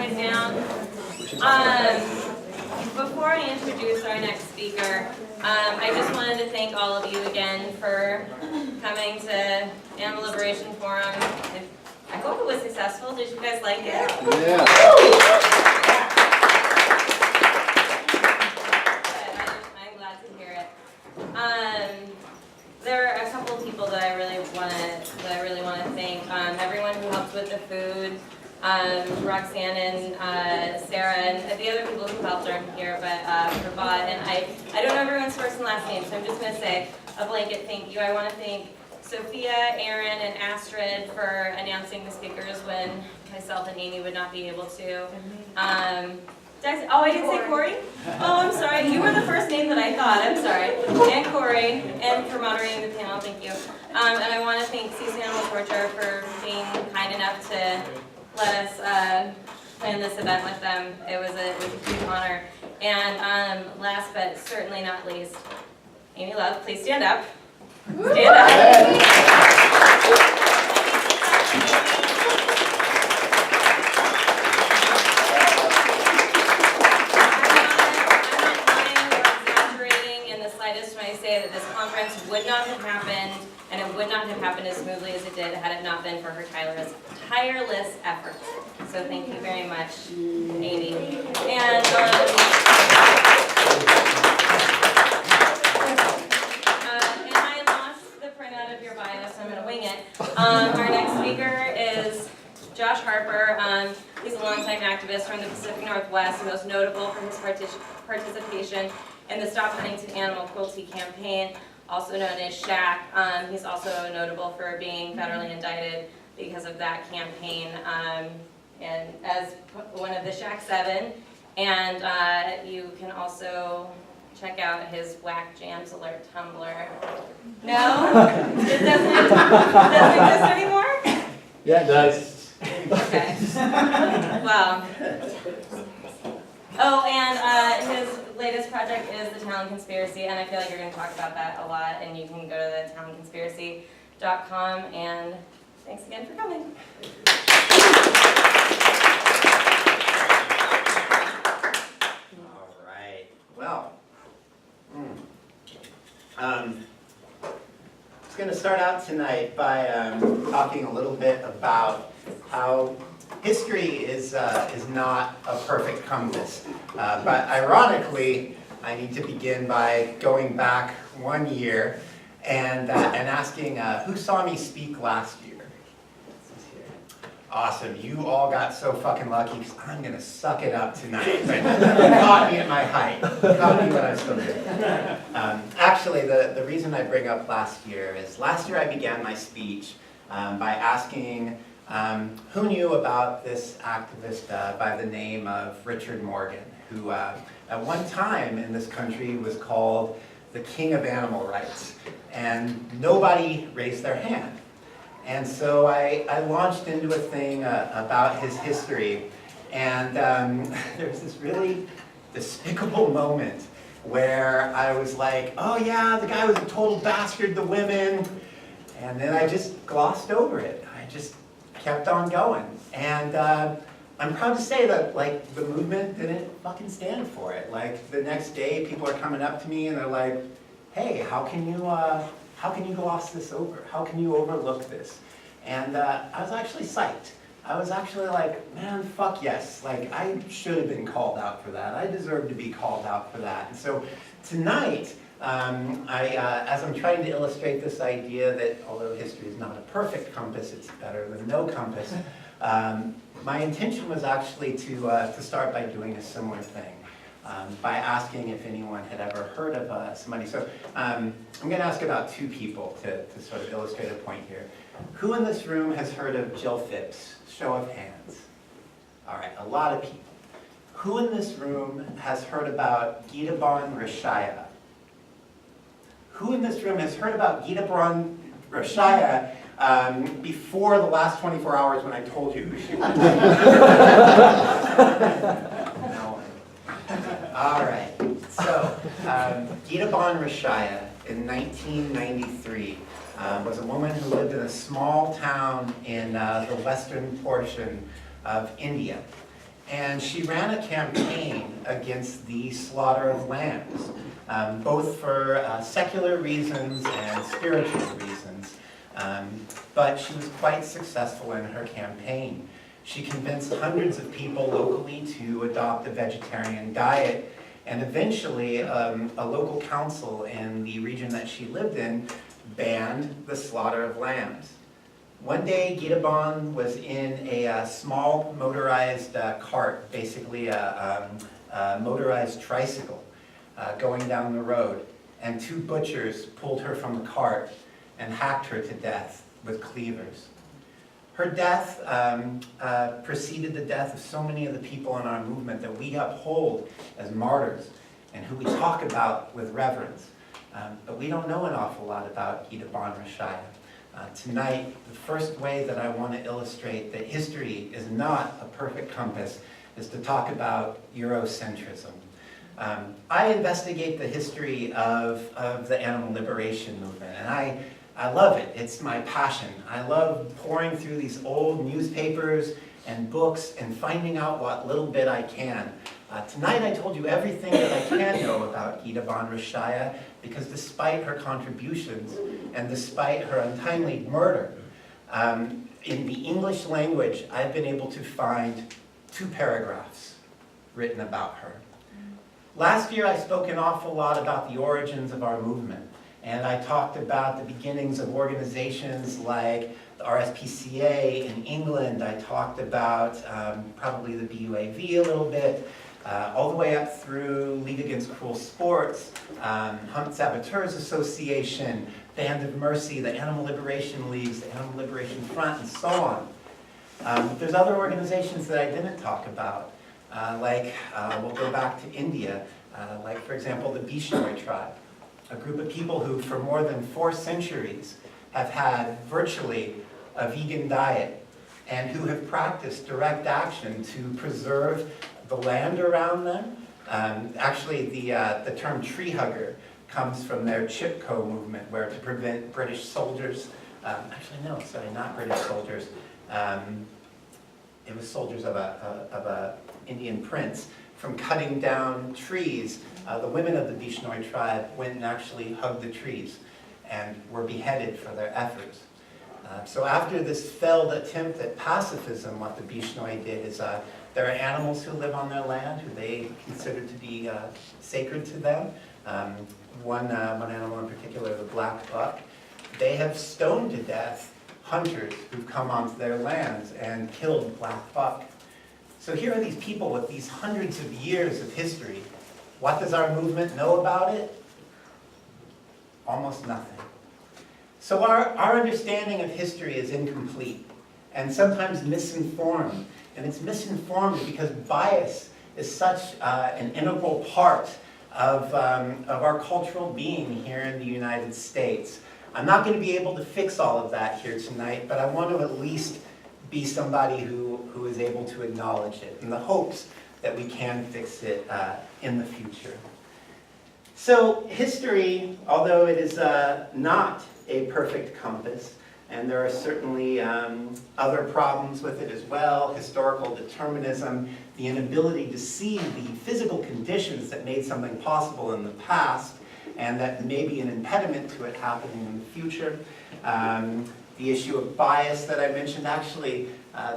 upside down. Before I introduce our next speaker, I just wanted to thank all of you again for coming to Animal Liberation Forum. I hope it was successful. Did you guys like it? Yeah. I'm glad to hear it. There are a couple of people that I really want to thank. Everyone who helped with the food, Roxanne and Sarah, and the other people who helped aren't here, but Rabat. And I don't know everyone's first and last name, so I'm just going to say a blanket thank you. I want to thank Sophia, Aaron, and Astrid for announcing the speakers when myself and Amy would not be able to. I didn't say Corey? Oh, I'm sorry. You were the first name that I thought. I'm sorry. And Corey, and for moderating the panel. Thank you. And I want to thank CC Animal Torture for being kind enough to let us plan this event with them. It was a huge honor. And last but certainly not least, Amy Love, please stand up. Stand up. That this conference would not have happened, and it would not have happened as smoothly as it did had it not been for her tireless efforts. So thank you very much, Amy. And I lost the printout of your bio, so I'm going to wing it. Our next speaker is Josh Harper. He's a longtime activist from the Pacific Northwest, most notable for his participation in the Stop Huntington Animal Cruelty campaign, also known as SHAC. He's also notable for being federally indicted because of that campaign, and as one of the SHAC 7. And you can also check out his Whack Jams Alert Tumblr. No? It doesn't exist anymore? Yeah, it does. Okay. Well. Oh, and his latest project is the Talon Conspiracy, and I feel like you're going to talk about that a lot, and you can go to the talonconspiracy.com, and thanks again for coming. All right. Well, I was going to start out tonight by talking a little bit about how history is not a perfect compass, but ironically, I need to begin by going back 1 year and asking who saw me speak last year. Awesome, you all got so fucking lucky because I'm gonna suck it up tonight. But you caught me at my height. You caught me when I was still good. Actually, the reason I bring up last year is last year I began my speech by asking who knew about this activist by the name of Richard Morgan, who at one time in this country was called the king of animal rights, and nobody raised their hand. And so I launched into a thing about his history, and there was this really despicable moment where I was like, oh yeah, the guy was a total bastard to women, and then I just glossed over it. I just kept on going, and I'm proud to say that like the movement didn't fucking stand for it. Like the next day, people are coming up to me and they're like, "Hey, how can you gloss this over? How can you overlook this?" And I was actually psyched. I was actually like, "Man, fuck yes! Like I should have been called out for that. I deserve to be called out for that." And so tonight, as I'm trying to illustrate this idea that although history is not a perfect compass, it's better than no compass, my intention was actually to start by doing a similar thing, by asking if anyone had ever heard of somebody. So I'm going to ask about two people to sort of illustrate a point here. Who in this room has heard of Jill Phipps? Show of hands. All right, a lot of people. Who in this room has heard about Gitaban Rashaya? Who in this room has heard about Gitaban Rashaya before the last 24 hours when I told you who she was? No one. All right. So, Gitaban Rashaya in 1993 was a woman who lived in a small town in the western portion of India. And she ran a campaign against the slaughter of lambs, both for secular reasons and spiritual reasons. But she was quite successful in her campaign. She convinced hundreds of people locally to adopt a vegetarian diet, and eventually a local council in the region that she lived in banned the slaughter of lambs. One day, Gitaban was in a small motorized cart, basically a motorized tricycle, going down the road, and two butchers pulled her from the cart and hacked her to death with cleavers. Her death preceded the death of so many of the people in our movement that we uphold as martyrs and who we talk about with reverence. But we don't know an awful lot about Gitaban Rashaya. Tonight, the first way that I want to illustrate that history is not a perfect compass is to talk about Eurocentrism. I investigate the history of the animal liberation movement, and I love it. It's my passion. I love pouring through these old newspapers and books and finding out what little bit I can. Tonight I told you everything that I can know about Gitaban Rashaya because despite her contributions and despite her untimely murder, in the English language I've been able to find 2 paragraphs written about her. Last year I spoke an awful lot about the origins of our movement, and I talked about the beginnings of organizations like the RSPCA in England. I talked about probably the BUAV a little bit, all the way up through League Against Cruel Sports, Hunt Saboteurs Association, Band of Mercy, the Animal Liberation Leagues, the Animal Liberation Front, and so on. There's other organizations that I didn't talk about, we'll go back to India, like for example the Bishnoi tribe, a group of people who for more than 4 centuries have had virtually a vegan diet and who have practiced direct action to preserve the land around them. Actually, the term tree hugger comes from their Chipko movement, where to prevent British soldiers, not British soldiers, it was soldiers of a Indian prince, from cutting down trees. The women of the Bishnoi tribe went and actually hugged the trees and were beheaded for their efforts. So after this failed attempt at pacifism, what the Bishnoi did is there are animals who live on their land who they consider to be sacred to them. One animal in particular, the black buck, they have stoned to death hunters who've come onto their lands and killed black buck. So here are these people with these hundreds of years of history. What does our movement know about it? Almost nothing. So our understanding of history is incomplete and sometimes misinformed. And it's misinformed because bias is such an integral part of our cultural being here in the United States. I'm not going to be able to fix all of that here tonight, but I want to at least be somebody who is able to acknowledge it in the hopes that we can fix it in the future. So history, although it is not a perfect compass, and there are certainly other problems with it as well, historical determinism, the inability to see the physical conditions that made something possible in the past, and that may be an impediment to it happening in the future. The issue of bias that I mentioned, actually,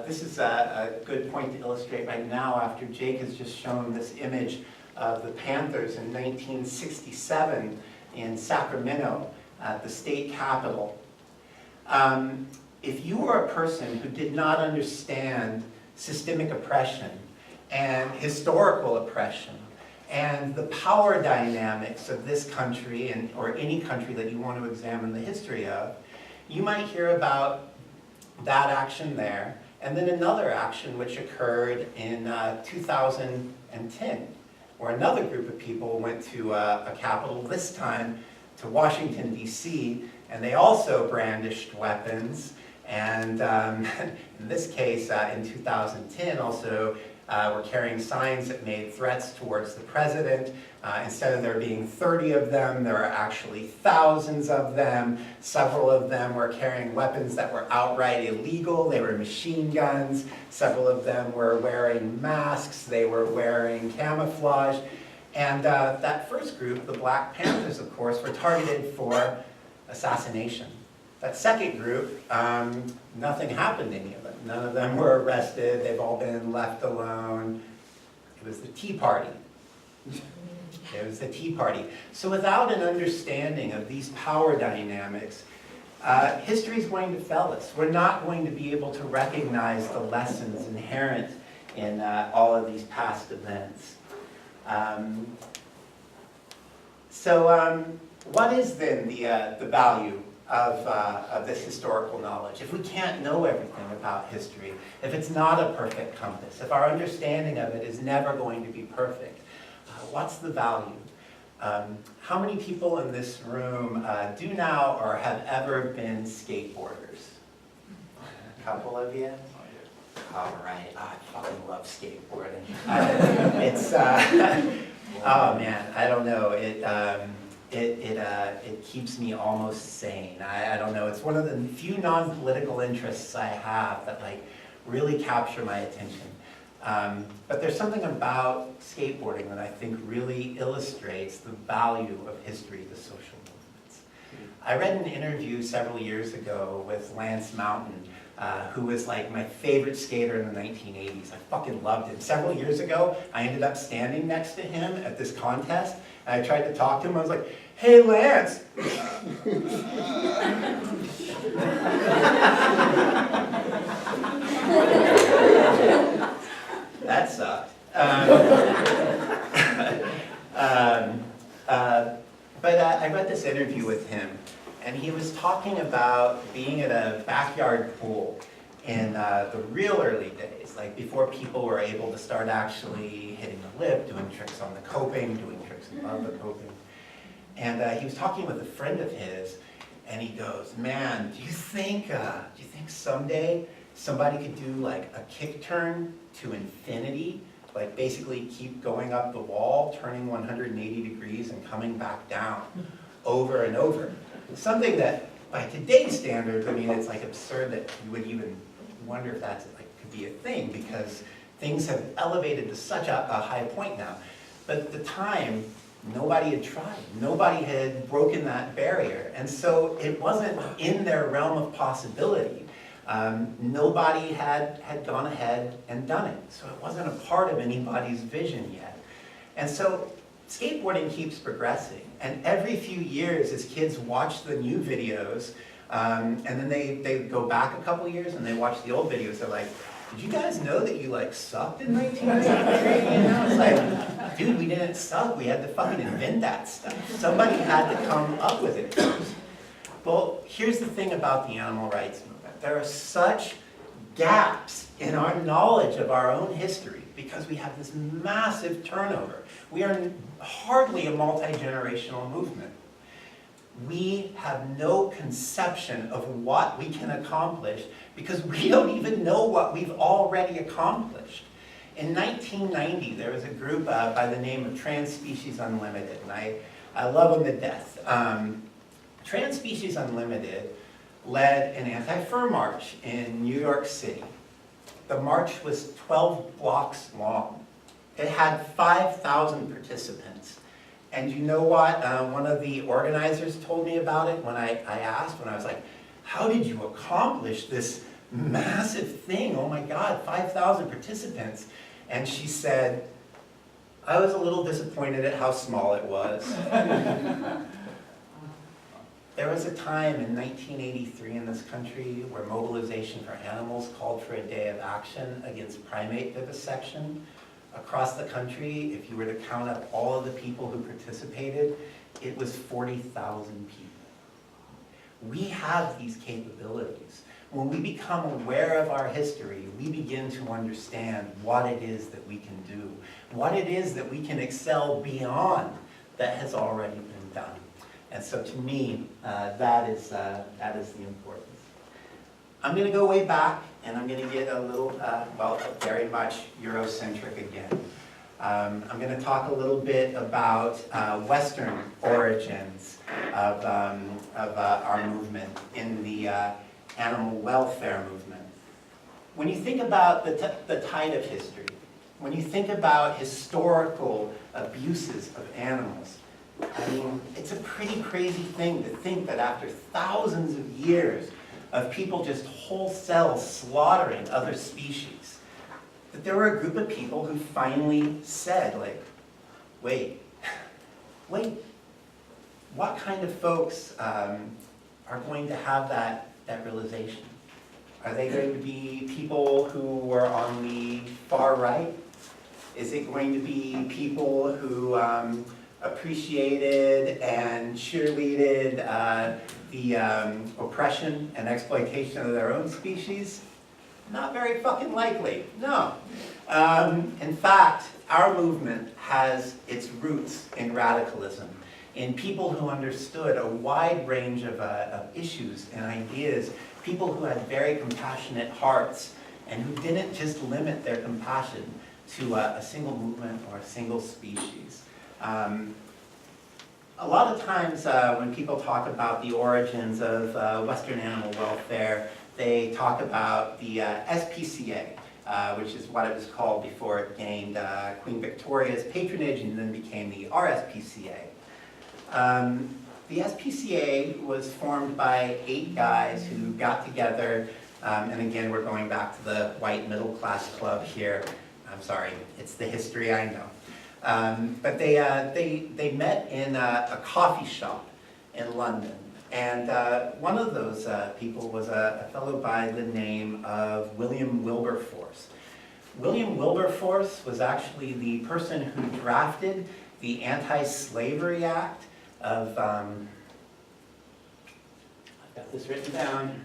this is a good point to illustrate right now after Jake has just shown this image of the Panthers in 1967 in Sacramento, the state capitol. If you were a person who did not understand systemic oppression and historical oppression and the power dynamics of this country or any country that you want to examine the history of, you might hear about that action there, and then another action which occurred in 2010, where another group of people went to a capital, this time to Washington, D.C., and they also brandished weapons, and in this case, in 2010, also were carrying signs that made threats towards the president. Instead of there being 30 of them, there are actually thousands of them. Several of them were carrying weapons that were outright illegal. They were machine guns. Several of them were wearing masks. They were wearing camouflage. And that first group, the Black Panthers, of course, were targeted for assassination. That second group, nothing happened to any of them. None of them were arrested. They've all been left alone. It was the Tea Party. It was the Tea Party. So without an understanding of these power dynamics, history is going to fail us. We're not going to be able to recognize the lessons inherent in all of these past events. What is then the value of this historical knowledge? If we can't know everything about history, if it's not a perfect compass, if our understanding of it is never going to be perfect, what's the value? How many people in this room do now or have ever been skateboarders? A couple of you? All right, I fucking love skateboarding. Oh man, I don't know. It keeps me almost sane. I don't know. It's one of the few non-political interests I have that like really capture my attention. But there's something about skateboarding that I think really illustrates the value of history to social movements. I read an interview several years ago with Lance Mountain, who was like my favorite skater in the 1980s. I fucking loved him. Several years ago, I ended up standing next to him at this contest, and I tried to talk to him. I was like, "Hey, Lance!" That sucked. But I read this interview with him, and he was talking about being at a backyard pool in the real early days, like before people were able to start actually hitting the lip, doing tricks on the coping, doing tricks above the coping. And he was talking with a friend of his, and he goes, "Man, do you think someday somebody could do like a kick turn to infinity? Like basically keep going up the wall, turning 180 degrees and coming back down over and over." Something that by today's standards, I mean, it's like absurd that you would even wonder if that's like could be a thing, because things have elevated to such a high point now. But at the time, nobody had tried. Nobody had broken that barrier. And so it wasn't in their realm of possibility. Nobody had gone ahead and done it. So it wasn't a part of anybody's vision yet. And so skateboarding keeps progressing. And every few years, as kids watch the new videos, and then they go back a couple years and they watch the old videos, they're like, "Did you guys know that you like sucked in 1993? You know, it's like, dude, we didn't suck. We had to fucking invent that stuff. Somebody had to come up with it first." Well, here's the thing about the animal rights movement. There are such gaps in our knowledge of our own history because we have this massive turnover. We are hardly a multi-generational movement. We have no conception of what we can accomplish because we don't even know what we've already accomplished. In 1990, there was a group by the name of Trans Species Unlimited, and I love them to death. Trans Species Unlimited led an anti-fur march in New York City. The march was 12 blocks long. It had 5,000 participants. And you know what? One of the organizers told me about it when I asked, when I was like, "How did you accomplish this massive thing? Oh my God, 5,000 participants." And she said, "I was a little disappointed at how small it was." There was a time in 1983 in this country where Mobilization for Animals called for a day of action against primate vivisection. Across the country, if you were to count up all of the people who participated, it was 40,000 people. We have these capabilities. When we become aware of our history, we begin to understand what it is that we can do, what it is that we can excel beyond that has already been done. And so to me, that is the importance. I'm going to go way back, and I'm going to get a little, well, very much Eurocentric again. I'm going to talk a little bit about Western origins of our movement in the animal welfare movement. When you think about the tide of history, when you think about historical abuses of animals, I mean, it's a pretty crazy thing to think that after thousands of years of people just wholesale slaughtering other species, that there were a group of people who finally said, like, wait, what kind of folks are going to have that realization? Are they going to be people who were on the far right? Is it going to be people who appreciated and cheerleaded the oppression and exploitation of their own species? Not very fucking likely, no. In fact, our movement has its roots in radicalism, in people who understood a wide range of issues and ideas, people who had very compassionate hearts, and who didn't just limit their compassion to a single movement or a single species. A lot of times when people talk about the origins of Western animal welfare, they talk about the SPCA, which is what it was called before it gained Queen Victoria's patronage and then became the RSPCA. The SPCA was formed by 8 guys who got together, and again, we're going back to the white middle class club here. I'm sorry, it's the history, I know. But they met in a coffee shop in London. And one of those people was a fellow by the name of William Wilberforce. William Wilberforce was actually the person who drafted the Anti-Slavery Act of, I've got this written down.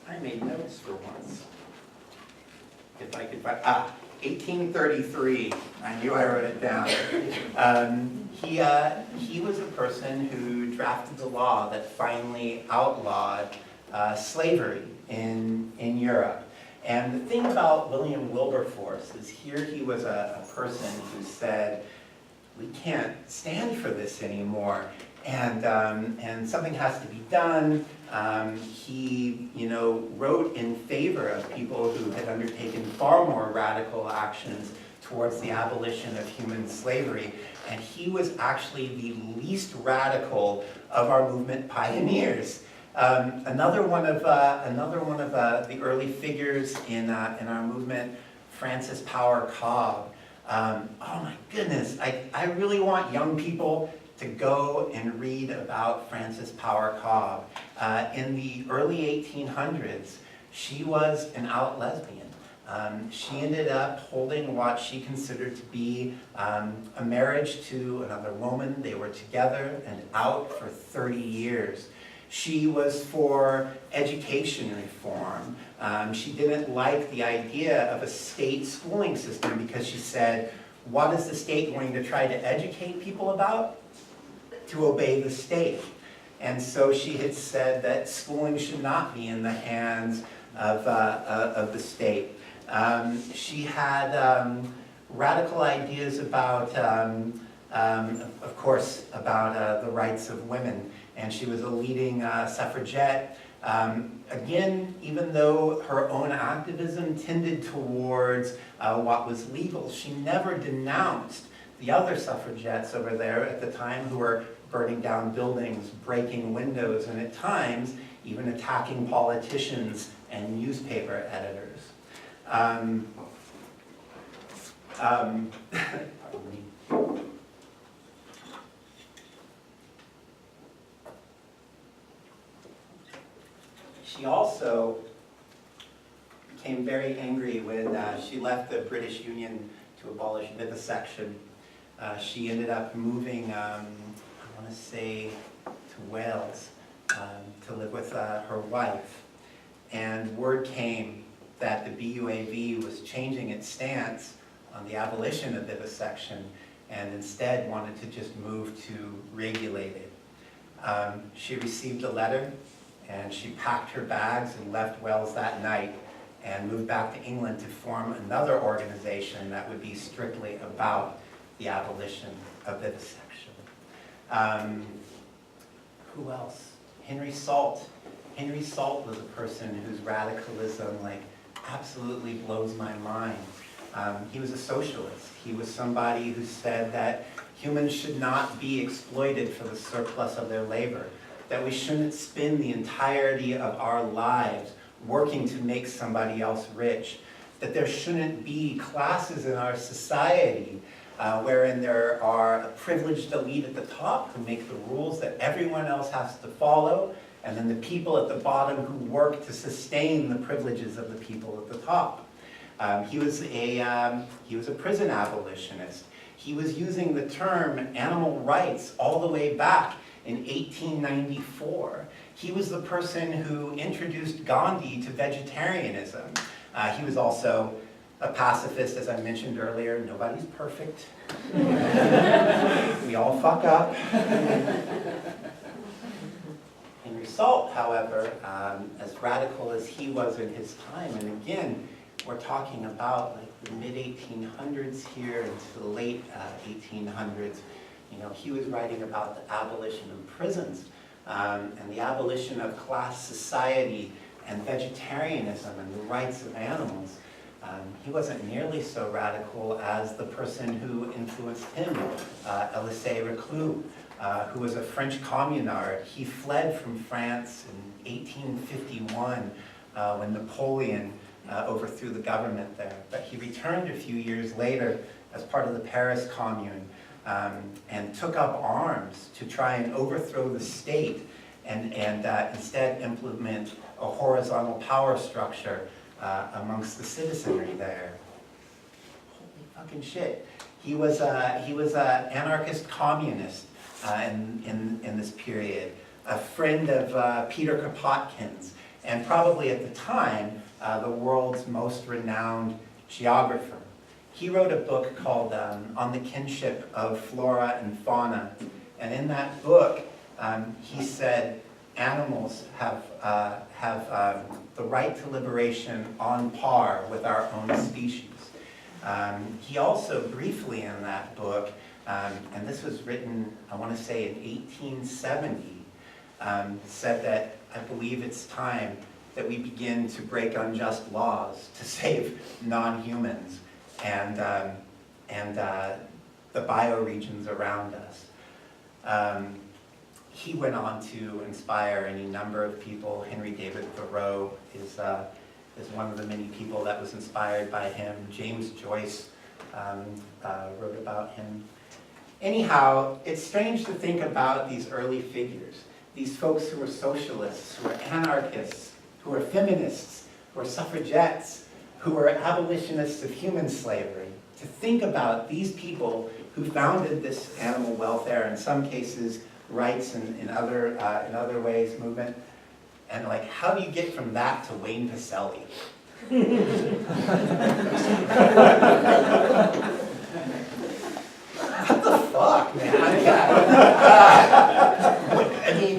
I made notes for once. If I could find, 1833, I knew I wrote it down. He was a person who drafted the law that finally outlawed slavery in Europe. And the thing about William Wilberforce is here he was a person who said, we can't stand for this anymore, and something has to be done. He, wrote in favor of people who had undertaken far more radical actions towards the abolition of human slavery, and he was actually the least radical of our movement pioneers. Another one of the early figures in our movement, Francis Power Cobb. Oh my goodness, I really want young people to go and read about Francis Power Cobb. In the early 1800s, she was an out lesbian. She ended up holding what she considered to be a marriage to another woman. They were together and out for 30 years. She was for education reform. She didn't like the idea of a state schooling system because she said, what is the state going to try to educate people about? To obey the state. And so she had said that schooling should not be in the hands of the state. She had radical ideas about, of course, about the rights of women. And she was a leading suffragette. Again, even though her own activism tended towards what was legal, she never denounced the other suffragettes over there at the time who were burning down buildings, breaking windows, and at times even attacking politicians and newspaper editors. Pardon me. She also became very angry when she left the British Union to abolish vivisection. She ended up moving, I want to say, to Wales to live with her wife. And word came that the BUAV was changing its stance on the abolition of vivisection and instead wanted to just move to regulate it. She received a letter, and she packed her bags and left Wales that night and moved back to England to form another organization that would be strictly about the abolition of vivisection. Who else? Henry Salt. Henry Salt was a person whose radicalism absolutely blows my mind. He was a socialist. He was somebody who said that humans should not be exploited for the surplus of their labor, that we shouldn't spend the entirety of our lives working to make somebody else rich, that there shouldn't be classes in our society wherein there are a privileged elite at the top who make the rules that everyone else has to follow, and then the people at the bottom who work to sustain the privileges of the people at the top. He was a prison abolitionist. He was using the term animal rights all the way back in 1894. He was the person who introduced Gandhi to vegetarianism. He was also a pacifist, as I mentioned earlier. Nobody's perfect. We all fuck up. Henry Salt, however, as radical as he was in his time, and again, we're talking about the mid-1800s here into the late 1800s. He was writing about the abolition of prisons and the abolition of class society and vegetarianism and the rights of animals. He wasn't nearly so radical as the person who influenced him, Elisée Reclus, who was a French communard. He fled from France in 1851 when Napoleon overthrew the government there. But he returned a few years later as part of the Paris Commune and took up arms to try and overthrow the state and instead implement a horizontal power structure amongst the citizenry there. Holy fucking shit. He was an anarchist communist in this period, a friend of Peter Kropotkin's, and probably at the time, the world's most renowned geographer. He wrote a book called On the Kinship of Flora and Fauna, and in that book, he said animals have the right to liberation on par with our own species. He also briefly in that book, and this was written, I want to say in 1870, said that I believe it's time that we begin to break unjust laws to save non-humans and the bioregions around us. He went on to inspire any number of people. Henry David Thoreau is one of the many people that was inspired by him. James Joyce wrote about him. Anyhow, it's strange to think about these early figures, these folks who were socialists, who were anarchists, who were feminists, who were suffragettes, who were abolitionists of human slavery, to think about these people who founded this animal welfare, in some cases rights and in other ways movement, and how do you get from that to Wayne Pacelle? What the fuck, man? I mean,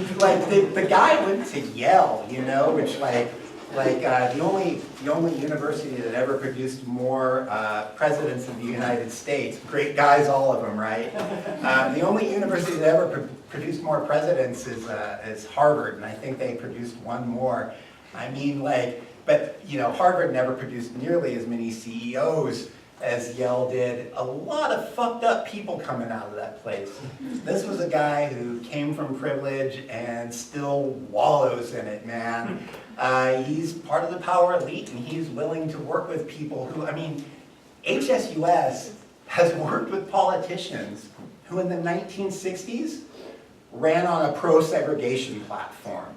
the guy went to Yale, which the only university that ever produced more presidents of the United States, great guys, all of them, right? The only university that ever produced more presidents is Harvard, and I think they produced one more. I mean, but Harvard never produced nearly as many CEOs as Yale did. A lot of fucked up people coming out of that place. This was a guy who came from privilege and still wallows in it, man. He's part of the power elite, and he's willing to work with people who, HSUS has worked with politicians who in the 1960s ran on a pro-segregation platform.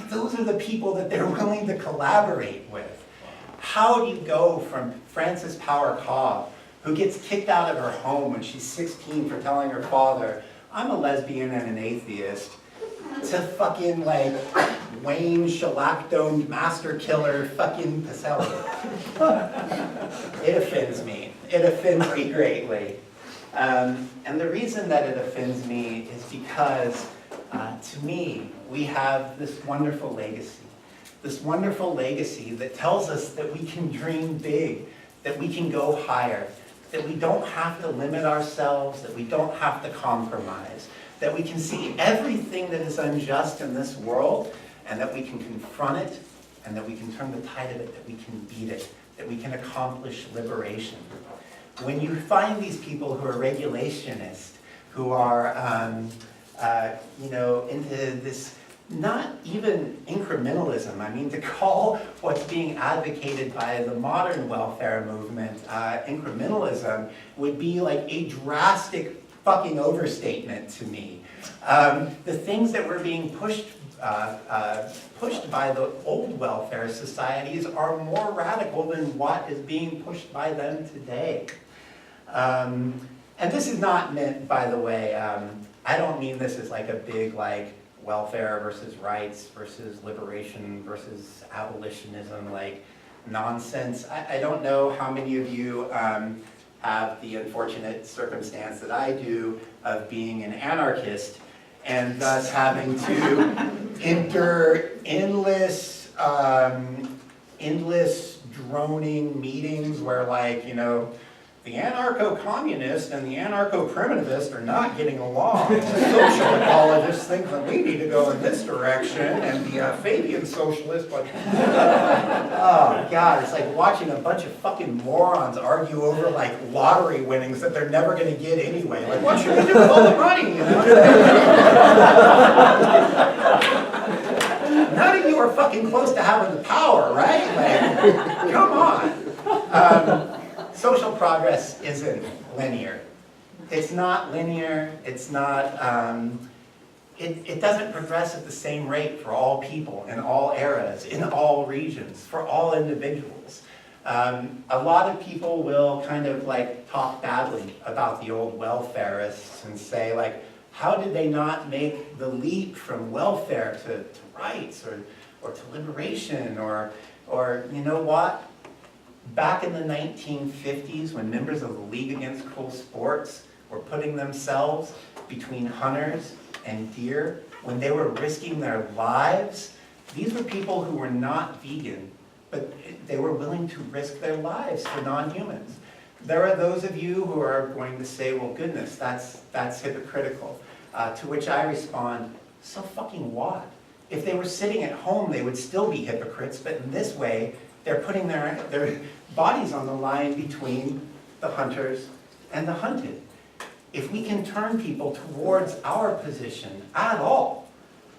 Those are the people that they're willing to collaborate with. How do you go from Frances Power Cobb, who gets kicked out of her home when she's 16 for telling her father, I'm a lesbian and an atheist, to fucking Wayne shellac-domed master killer fucking Pacelle? It offends me. It offends me greatly. And the reason that it offends me is because To me, we have this wonderful legacy. This wonderful legacy that tells us that we can dream big, that we can go higher, that we don't have to limit ourselves, that we don't have to compromise, that we can see everything that is unjust in this world, and that we can confront it, and that we can turn the tide of it, that we can beat it, that we can accomplish liberation. When you find these people who are regulationists, who are into this, not even incrementalism. I mean, to call what's being advocated by the modern welfare movement incrementalism would be like a drastic fucking overstatement to me. The things that were being pushed by the old welfare societies are more radical than what is being pushed by them today. And this is not meant, by the way, I don't mean this as like a big like welfare versus rights versus liberation versus abolitionism like nonsense. I don't know how many of you have the unfortunate circumstance that I do of being an anarchist and thus having to endure endless droning meetings where, like, the anarcho-communist and the anarcho-primitivist are not getting along. The social ecologists think that we need to go in this direction, and the Fabian socialist, like, oh God, it's like watching a bunch of fucking morons argue over like lottery winnings that they're never going to get anyway. Like, what should we do with all the money? None of you are fucking close to having the power, right? Like, come on. Social progress isn't linear. It's not linear. It's not, it doesn't progress at the same rate for all people, in all eras, in all regions, for all individuals. A lot of people will kind of like talk badly about the old welfarists and say, like, how did they not make the leap from welfare to rights or to liberation or you know what? Back in the 1950s, when members of the League Against Cruel Sports were putting themselves between hunters and deer, when they were risking their lives, these were people who were not vegan, but they were willing to risk their lives for non-humans. There are those of you who are going to say, well, goodness, that's hypocritical. To which I respond, so fucking what? If they were sitting at home, they would still be hypocrites, but in this way, they're putting their bodies on the line between the hunters and the hunted. If we can turn people towards our position at all,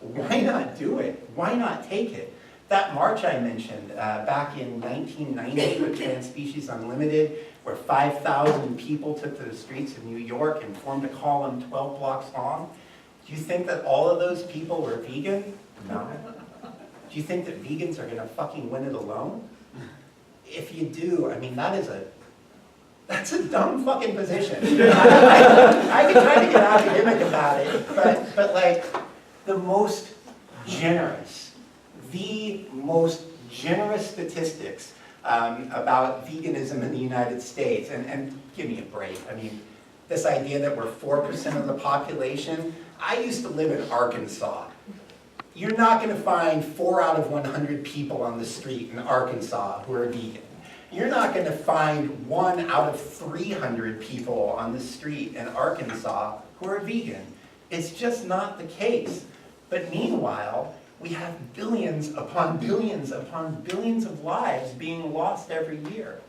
why not do it? Why not take it? That march I mentioned back in 1990 with Trans Species Unlimited, where 5,000 people took to the streets of New York and formed a column 12 blocks long, do you think that all of those people were vegan? No. Do you think that vegans are going to fucking win it alone? If you do, I mean, that's a dumb fucking position. I can try to get academic about it, but like the most generous statistics about veganism in the United States, and give me a break. I mean, this idea that we're 4% of the population. I used to live in Arkansas. You're not going to find 4 out of 100 people on the street in Arkansas who are vegan. You're not going to find 1 out of 300 people on the street in Arkansas who are vegan. It's just not the case. But meanwhile, we have billions upon billions upon billions of lives being lost every year.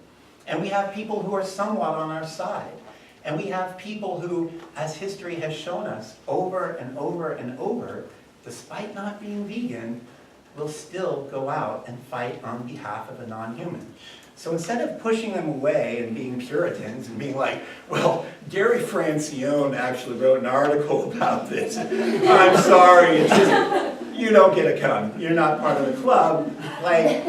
And we have people who are somewhat on our side. And we have people who, as history has shown us over and over and over, despite not being vegan, will still go out and fight on behalf of a non-human. So instead of pushing them away and being Puritans and being like, well, Gary Francione actually wrote an article about this. I'm sorry, it's just, you don't get a come. You're not part of the club. Like,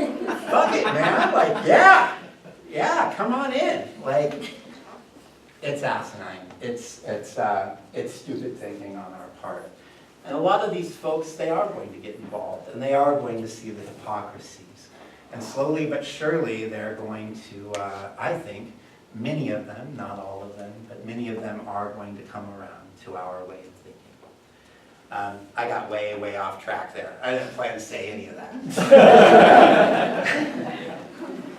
fuck it, man. Like, yeah, come on in. Like, it's asinine. It's stupid thinking on our part. And a lot of these folks, they are going to get involved, and they are going to see the hypocrisies. And slowly but surely, they're going to, I think, many of them, not all of them, but many of them are going to come around to our way of thinking. I got way, way off track there. I didn't plan to say any of that.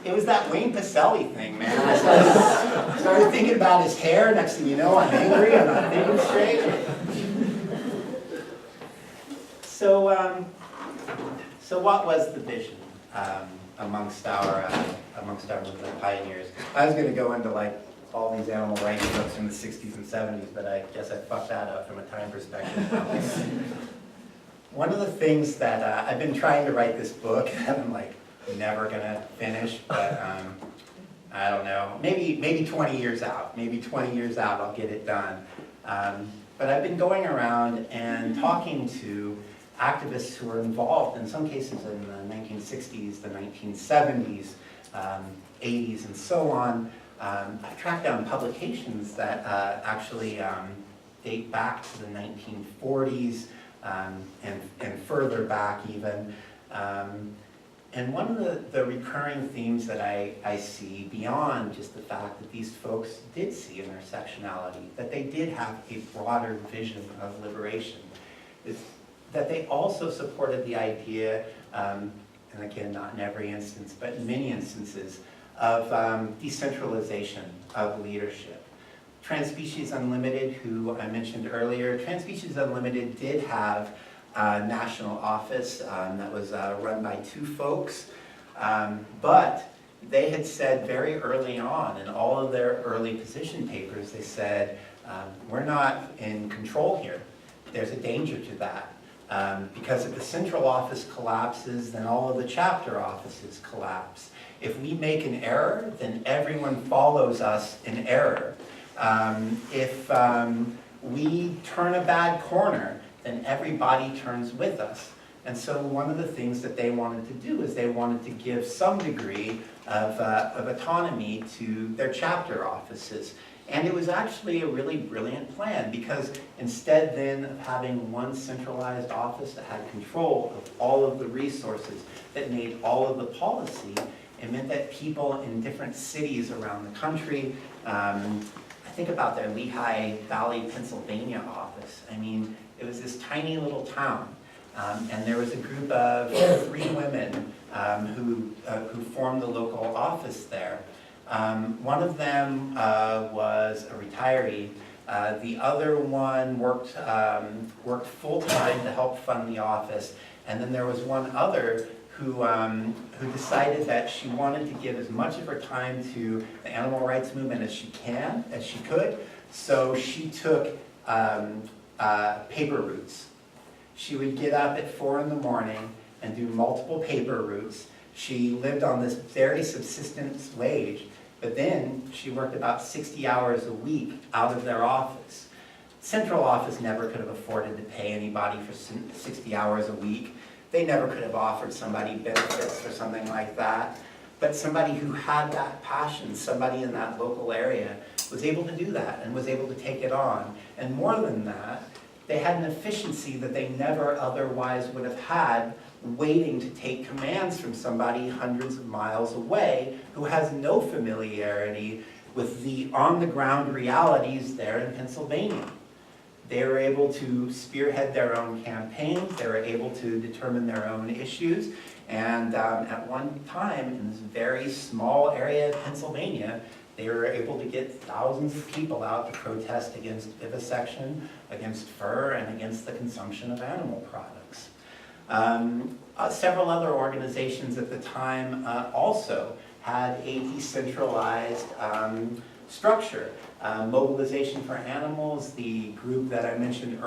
It was that Wayne Pacelli thing, man. I started thinking about his hair. Next thing you know, I'm angry. I'm not thinking straight. So what was the vision amongst our movement pioneers? I was going to go into like all these animal rights books from the 60s and 70s, but I guess I fucked that up from a time perspective. One of the things that I've been trying to write this book that I'm like never gonna finish, but I don't know, maybe 20 years out. Maybe 20 years out I'll get it done. But I've been going around and talking to activists who are involved, in some cases in the 1960s, the 1970s, 80s, and so on. I've tracked down publications that actually date back to the 1940s and further back even. And one of the recurring themes that I see beyond just the fact that these folks did see intersectionality, that they did have a broader vision of liberation, is that they also supported the idea, and again, not in every instance, but in many instances, of decentralization of leadership. Trans-Species Unlimited, who I mentioned earlier, Trans-Species Unlimited did have a national office that was run by two folks, but they had said very early on in all of their early position papers, they said, we're not in control here. There's a danger to that. Because if the central office collapses, then all of the chapter offices collapse. If we make an error, then everyone follows us in error. If we turn a bad corner, then everybody turns with us. And so one of the things that they wanted to do is they wanted to give some degree of autonomy to their chapter offices. And it was actually a really brilliant plan, because instead then of having one centralized office that had control of all of the resources, that made all of the policy, it meant that people in different cities around the country, I think about their Lehigh Valley, Pennsylvania office. I mean, it was this tiny little town, and there was a group of 3 women who formed the local office there. One of them was a retiree. The other one worked full-time to help fund the office. And then there was one other who decided that she wanted to give as much of her time to the animal rights movement as she could. So she took paper routes. She would get up at 4 in the morning and do multiple paper routes. She lived on this very subsistence wage, but then she worked about 60 hours a week out of their office. Central office never could have afforded to pay anybody for 60 hours a week. They never could have offered somebody benefits or something like that. But somebody who had that passion, somebody in that local area, was able to do that and was able to take it on. And more than that, they had an efficiency that they never otherwise would have had, waiting to take commands from somebody hundreds of miles away who has no familiarity with the on-the-ground realities there in Pennsylvania. They were able to spearhead their own campaigns, they were able to determine their own issues, and at one time in this very small area of Pennsylvania, they were able to get thousands of people out to protest against vivisection, against fur, and against the consumption of animal products. Several other organizations at the time also had a decentralized structure. Mobilization for Animals, the group that I mentioned earlier,